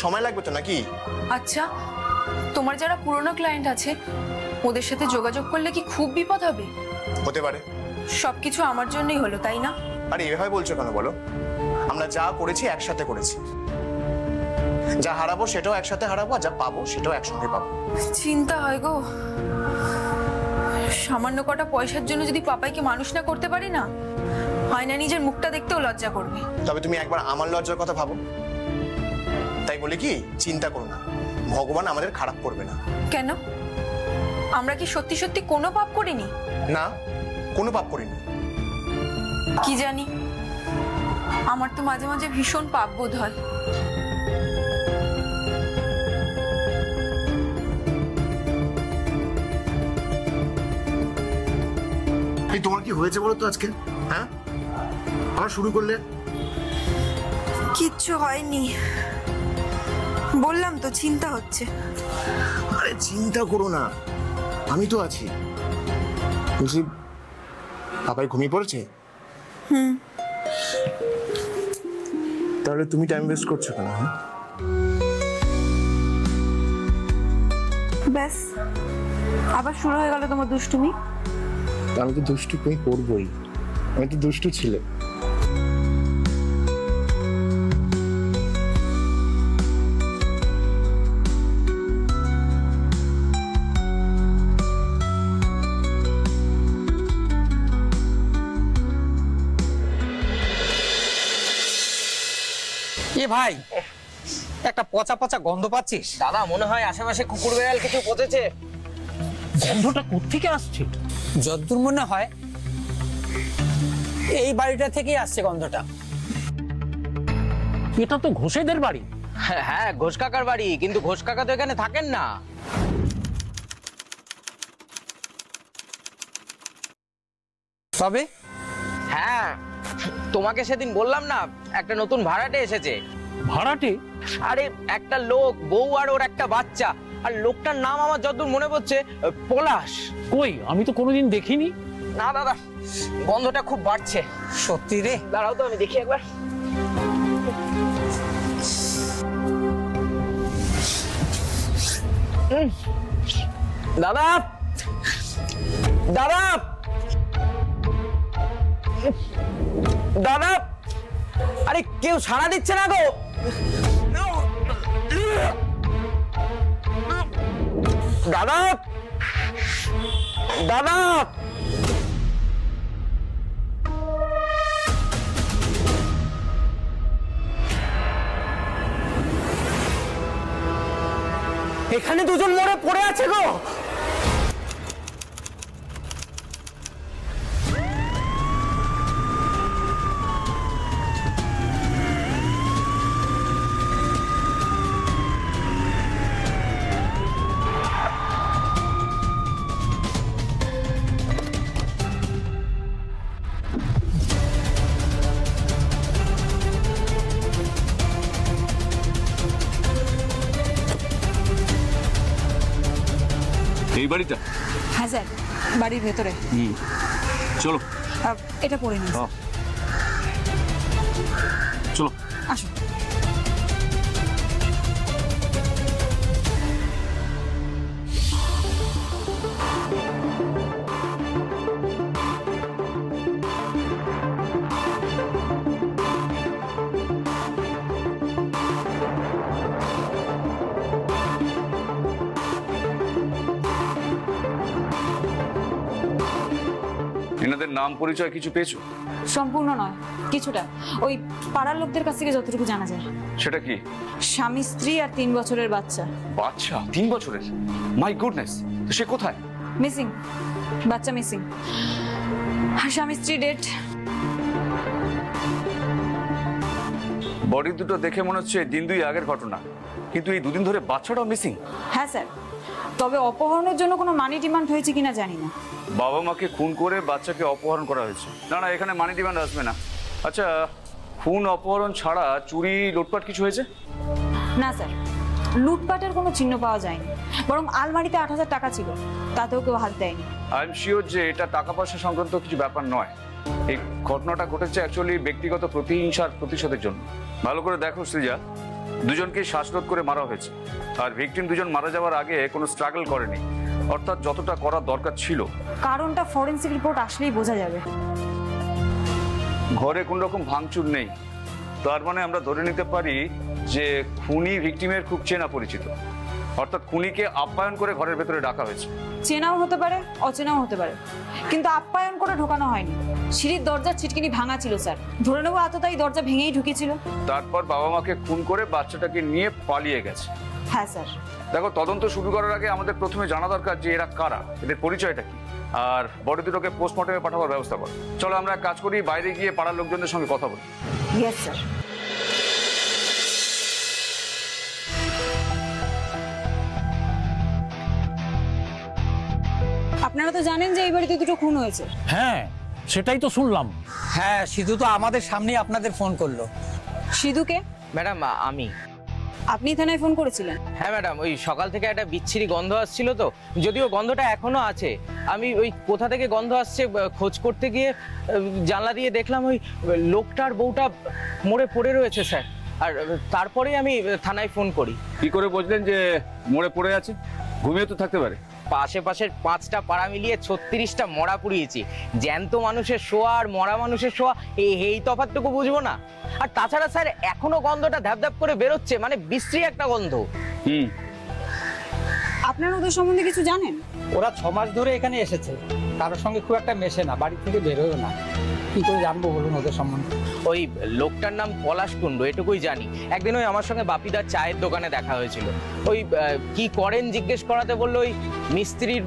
সময় লাগবে তো নাকি? আচ্ছা, তোমার যারা পুরনো ক্লায়েন্ট আছে ওদের সাথে যোগাযোগ করলে কি খুব বিপদ হবে? হতে পারে। সবকিছু আমার জন্যই হলো, তাই না? আরে এভাবে বলছো কেন বলো? আমরা যা করেছি একসাথে করেছি, যা হারাবো সেটাও একসাথে হারাবো, আর যা পাবো সেটাও একসঙ্গে পাবো। চিন্তা হয় গো, সামান্য কটা পয়সার জন্য যদি পাপাইকে মানুষ না করতে পারি না, হয় না নিজের মুখটা দেখতেও লজ্জা করবে। তবে তুমি একবার আমার লজ্জার কথা ভাবো। তাই বলি কি, চিন্তা করো না, ভগবান আমাদের খারাপ করবে না। কেন? আমরা কি সত্যি সত্যি কোনো পাপ করিনি? না, কোনো পাপ করিনি। কি জানি, আমার তো মাঝে মাঝে ভীষণ পাপ বোধ হয়। তোমার কি হয়েছে বলো তো আজকে? হ্যাঁ, আবার শুরু করলে। কিচ্ছু হয়নি, বললাম তো চিন্তা হচ্ছে। আরে চিন্তা করো না, আমি তো আছি। বলছি পাপাই ঘুমিয়ে পড়েছে? তাহলে তুমি টাইম ওয়েস্ট করছো কেন? হ্যাঁ, ব্যাস আবার শুরু হয়ে গেল তোমার দুষ্টুমি। আমি তো দুষ্টু করবই, আমি তো দুষ্টু ছিলে। এ ভাই, একটা পচা পচা গন্ধ পাচ্ছিস? দাদা মনে হয় আশেপাশে কুকুর বেড়াল কিছু পচেছে। গন্ধটা কোত্থেকে আসছে? যতদূর মনে হয় এই বাড়িটা থেকেই আসছে গন্ধটা। এটা তো ঘোষেদের বাড়ি। হ্যাঁ, ঘোষ কাকার বাড়ি, কিন্তু ঘোষ কাকা তো এখানে থাকেন না। তবে হ্যাঁ, তোমাকে সেদিন বললাম না একটা নতুন ভাড়াটে এসেছে। ভাড়াটে? আরে একটা লোক, বউ আর ওর একটা বাচ্চা, আর লোকটার নাম আমার যতদূর মনে পড়ছে পলাশ। কই, আমি তো কোনোদিন দেখিনি। না দাদা, গন্ধটা খুব বাড়ছে। সত্যি রে? দাঁড়াও তো আমি দেখি একবার। দাদা, দাদা, দাদা, আরে কেউ সাড়া দিচ্ছে না গো। দাদা, দাদা, এখানে দুজন মরে পড়ে আছে গো। এই বাড়িটা? হ্যাঁ স্যার, বাড়ির ভেতরে। চলো এটা পড়ে নিন। চলো আসুন। এনাদের নাম পরিচয় কিছু পেয়েছো? সম্পূর্ণ নয়, কিছুটা। ওই পাড়ার লোকদের কাছ থেকে যতটুকু জানা যায়। সেটা কি? স্বামী স্ত্রী আর 3 বছরের বাচ্চা। বাচ্চা 3 বছরের? মাই গুডনেস, তো সে কোথায়? মিসিং, বাচ্চা মিসিং, আর স্বামী স্ত্রী ডেড। বডি দুটো দেখে মনে হচ্ছে দিন 2 আগের ঘটনা, কিন্তু এই 2 দিন ধরে বাচ্চাটাও মিসিং। হ্যাঁ স্যার, তবে অপহরণের জন্য কোনো মানি ডিমান্ড হয়েছে কিনা জানি না। বাবা মাকে খুন করে বাচ্চাকে অপহরণ করা হয়েছে? না না, এখানে মানি ডিমান্ড আসবে না। আচ্ছা, খুন অপহরণ ছাড়া চুরি লুটপাট কিছু হয়েছে? না স্যার, লুটপাটের কোনো চিহ্ন পাওয়া যায়নি, বরং আলমারিতে 8,000 টাকা ছিল, তাতেও কেউ হাত দেয়নি। আই এম শিওর যে এটা টাকা পয়সা সংক্রান্ত কিছু ব্যাপার নয়। এই ঘটনাটা ঘটেছে অ্যাকচুয়ালি ব্যক্তিগত প্রতিহিংসার প্রতিশোধের জন্য। ভালো করে দেখো সৃজা, দুজনকে শ্বাসরোধ করে মারা হয়েছে। আর ভিকটিম দুজন মারা যাওয়ার আগে কোনো স্ট্রাগল করেনি, অর্থাৎ যতটা করার দরকার ছিল। কারণটা ফরেন্সিক রিপোর্ট আসলেই বোঝা যাবে। ঘরে কোন রকম ভাঙচুর নেই, তার মানে আমরা ধরে নিতে পারি যে খুনি ভিকটিমের খুব চেনা পরিচিত, অর্থাৎ খুনিকে আপ্যায়ন করে ঘরের ভেতরে ডাকা হয়েছে। চেনাও হতে পারে, অচেনাও হতে পারে, কিন্তু আপ্যায়ন করে ঢোকানো হয়নি। সিঁড়ির দরজার ছিটকিনি ভাঙা ছিল স্যার, ধরে নেবো আততায়ী দরজা ভেঙেই ঢুকেছিল। তারপর বাবা মাকে খুন করে বাচ্চাটাকে নিয়ে পালিয়ে গেছে। হ্যাঁ স্যার। দেখো, তদন্ত শুরু করার আগে আমাদের প্রথমে জানা দরকার যে এরা কারা, এদের পরিচয়টা কি, আর বডি দুটোকে পোস্টমর্টমে পাঠাবার ব্যবস্থা করো। চলো আমরা এক কাজ করি, বাইরে গিয়ে পাড়ার লোকজনের সঙ্গে কথা বলি। Yes sir. আপনারা তো জানেন যে এই বাড়িতে দুটো খুন হয়েছে। হ্যাঁ, সেটাই তো শুনলাম। হ্যাঁ, সিধু তো আমাদের সামনেই আপনাদের ফোন করলো। সিধুকে? ম্যাডাম আমি। আপনি থানায় ফোন করেছিলেন? হ্যাঁ ম্যাডাম, ওই সকাল থেকে একটা বিচ্ছিরি গন্ধ আসছিল, তো যদিও গন্ধটা এখনো আছে। আমি ওই কোথা থেকে গন্ধ আসছে খোঁজ করতে গিয়ে জানলা দিয়ে দেখলাম ওই লোকটার বউটা মরে পড়ে রয়েছে স্যার। আর তারপরেই আমি থানায় ফোন করি। কি করে বুঝলেন যে মরে পড়ে আছে? ঘুমিয়ে তো থাকতে পারে। আশেপাশের 5টা পাড়া মিলিয়ে 36টা মরা পুড়িয়েছি। জ্যান্ত মানুষের শোয়া আর মরা মানুষের শোয়া, এই তফাৎটুকু বুঝবো না? আর তাছাড়া স্যার এখনো গন্ধটা ধ্যাপ ধ্যাপ করে বেরোচ্ছে, মানে বিশ্রী একটা গন্ধ। আপনারা ওদের সম্বন্ধে কিছু জানেন? ওরা 6 মাস ধরে এখানে এসেছে, কারোর সঙ্গে খুব একটা মেশে না, বাড়ি থেকে বেরোয় না। কি করে জানবো বলুন ওদের সম্বন্ধে? ওই লোকটার নাম পলাশ কুণ্ডু, এটুকুই জানি। একদিন ওই আমার সঙ্গে বাপিদার চায়ের দোকানে দেখা হয়েছিল। ওই কি করেন জিজ্ঞেস করাতে বললো ওই মিস্ত্রির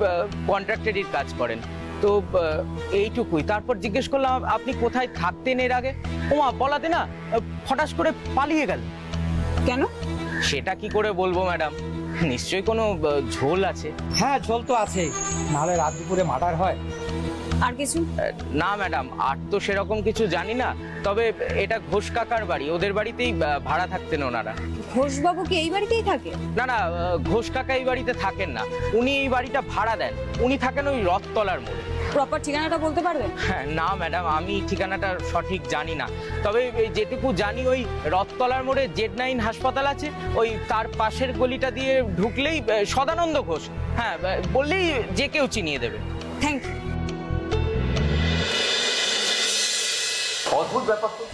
কন্ট্রাক্টরের কাজ করেন। তো এইটুকুই। তারপর জিজ্ঞেস করলাম আপনি কোথায় থাকতেন এর আগে? ওমা, বলাতে না ফটাস করে পালিয়ে গেল। কেন? সেটা কি করে বলবো ম্যাডাম, নিশ্চয়ই কোনো ঝোল আছে। হ্যাঁ, ঝোল তো আছে, নাহলে রাত দুপুরে মার্ডার হয়। আর কিছু? না ম্যাডাম, আর তো সেরকম কিছু জানি না। তবে এটা ঘোষ কাকার বাড়ি, ওদের বাড়িতেই ভাড়া থাকতেন ওনারা। ঘোষবাবু কি এই বাড়িতেই থাকে? না না, ঘোষ কাকা এই বাড়িতে থাকেন না, উনি এই বাড়িটা ভাড়া দেন। উনি থাকেন ওই রথতলার মোড়ে। প্রপার ঠিকানাটা বলতে পারবেন? না ম্যাডাম, আমি ঠিকানাটা সঠিক জানি না। তবে যেটুকু জানি ওই রথতলার মোড়ে Z9 হাসপাতাল আছে, ওই তার পাশের গলিটা দিয়ে ঢুকলেই সদানন্দ ঘোষ, হ্যাঁ বললেই যে কেউ চিনিয়ে দেবে। Thank you. অদ্ভুত ব্যাপার তো,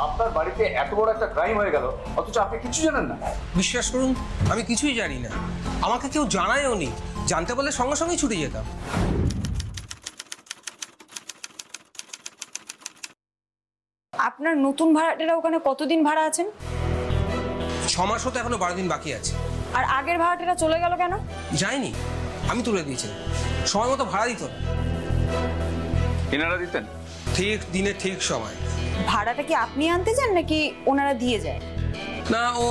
আপনার বাড়িতে এত বড় একটা ক্রাইম হয়ে গেল, অথচ আপনি কিছু জানেন না। বিশ্বাস করুন, আমি কিছুই জানি না, আমাকে কেউ জানায়ও নি। জানতে বললে সঙ্গে সঙ্গেই ছুটে যেতাম। আপনার নতুন ভাড়াটেরা ওখানে কতদিন ভাড়া আছেন? 6 মাস হতে এখনো 12 দিন বাকি আছে। আর আগের ভাড়াটেরা চলে গেল কেন? যায়নি, আমি তুলে দিয়েছিলাম। সময় মতো ভাড়া দিত না। এনারা দিতেন ঠিক দিনে ঠিক সময়। ভাড়াটা কি আপনি আনতে চান নাকি ওনারা দিয়ে যায়? না, ও